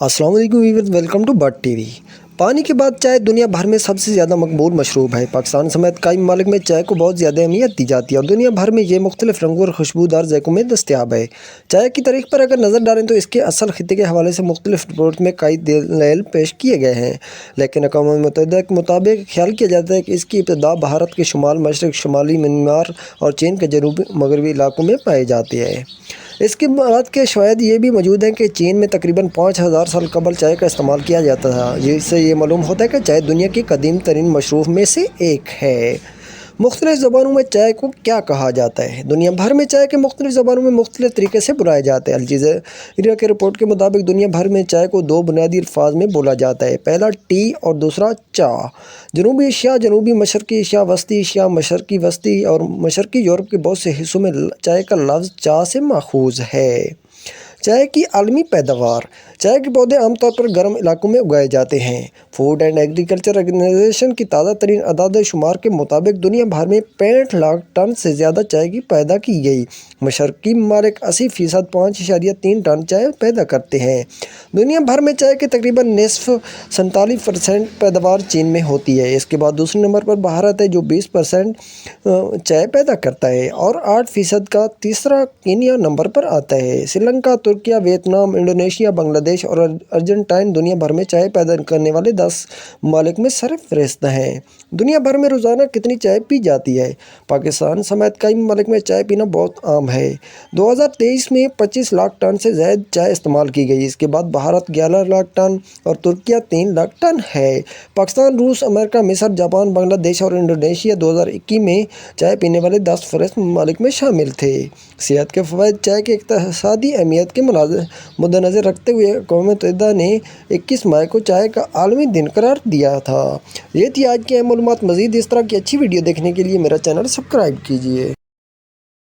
अस्सलाम वालेकुम viewers, welcome to बट टीवी। पानी के बाद चाय दुनिया भर में सबसे ज़्यादा मकबूल मशरूब है। पाकिस्तान समेत कई ममालिक में चाय को बहुत ज़्यादा अहमियत दी जाती है और दुनिया भर में ये मुख्तलिफ रंगों और खुशबूदार ज़ायकों में दस्तयाब है। चाय की तारीख पर अगर नज़र डालें तो इसके असल खित्ते के हवाले से मुख्तलिफ रिपोर्ट में कई दलाइल पेश किए गए हैं, लेकिन अक़वाम मुत्तहिदा के मुताबिक ख्याल किया जाता है कि इसकी इब्तिदा भारत के शुमाल मशरक़, शुमाली म्यांमार और चीन के जनूबी मगरबी इलाकों में पाई जाती है। इसके बाद के शवाहिद ये भी मौजूद हैं कि चीन में तकरीबन 5000 साल कबल चाय का इस्तेमाल किया जाता था, जिससे ये मालूम होता है कि चाय दुनिया की कदीम तरीन मशरूब में से एक है। मुख्तलिफ ज़बानों में चाय को क्या कहा जाता है? दुनिया भर में चाय के मुख्तलिफ ज़बानों में मुख्तलिफ तरीके से बुलाया जाता है। अल जज़ीरा के रिपोर्ट के मुताबिक दुनिया भर में चाय को दो बुनियादी अल्फाज में बोला जाता है, पहला टी और दूसरा चा। जनूबी एशिया, जनूबी मशरक़ी एशिया, वस्ती एशिया, मशरक़ी वस्ती और मशरक़ी यूरोप के बहुत से हिस्सों में चाय का लफ्ज़ चा से माखूज़ है। चाय की आलमी पैदावार। चाय के पौधे आमतौर पर गर्म इलाकों में उगाए जाते हैं। फूड एंड एग्रीकल्चर ऑर्गेनाइजेशन की ताज़ा तरीन अदाद शुमार के मुताबिक दुनिया भर में 65 लाख टन से ज़्यादा चाय की पैदा की गई। मशरक़ी ममालिक 80% 5.3 टन चाय पैदा करते हैं। दुनिया भर में चाय के तकरीबन निसफ 47% पैदावार चीन में होती है। इसके बाद दूसरे नंबर पर भारत है जो 20% चाय पैदा करता है और 8% का तीसरा कीनिया नंबर पर आता है। श्रीलंका, तुर्किया, वियतनाम, इंडोनेशिया, बांग्लादेश और अर्जेंटीना दुनिया भर में चाय पैदा करने वाले 10 ममालिक में सरफ़हरिस्त हैं। दुनिया भर में रोज़ाना कितनी चाय पी जाती है? पाकिस्तान समेत कई ममालिक में चाय पीना बहुत आम है। 2023 में 25 लाख टन से ज़्यादा चाय इस्तेमाल की गई। इसके बाद भारत 11 लाख टन और तुर्किया 3 लाख टन है। पाकिस्तान, रूस, अमेरिका, मिस्र, जापान, बांग्लादेश और इंडोनेशिया 2021 में चाय पीने वाले 10 फहरिस्त ममालिक में शामिल थे। सेहत के फ़वाइद। चाय के इक़्तिसादी अहमियत के मद्देनज़र रखते हुए अक़वाम मुत्तहिदा ने 21 मई को चाय का आलमी दिन करार दिया था। ये थी आज की अहम मालूमात। मज़ीद इस तरह की अच्छी वीडियो देखने के लिए मेरा चैनल सब्सक्राइब कीजिए।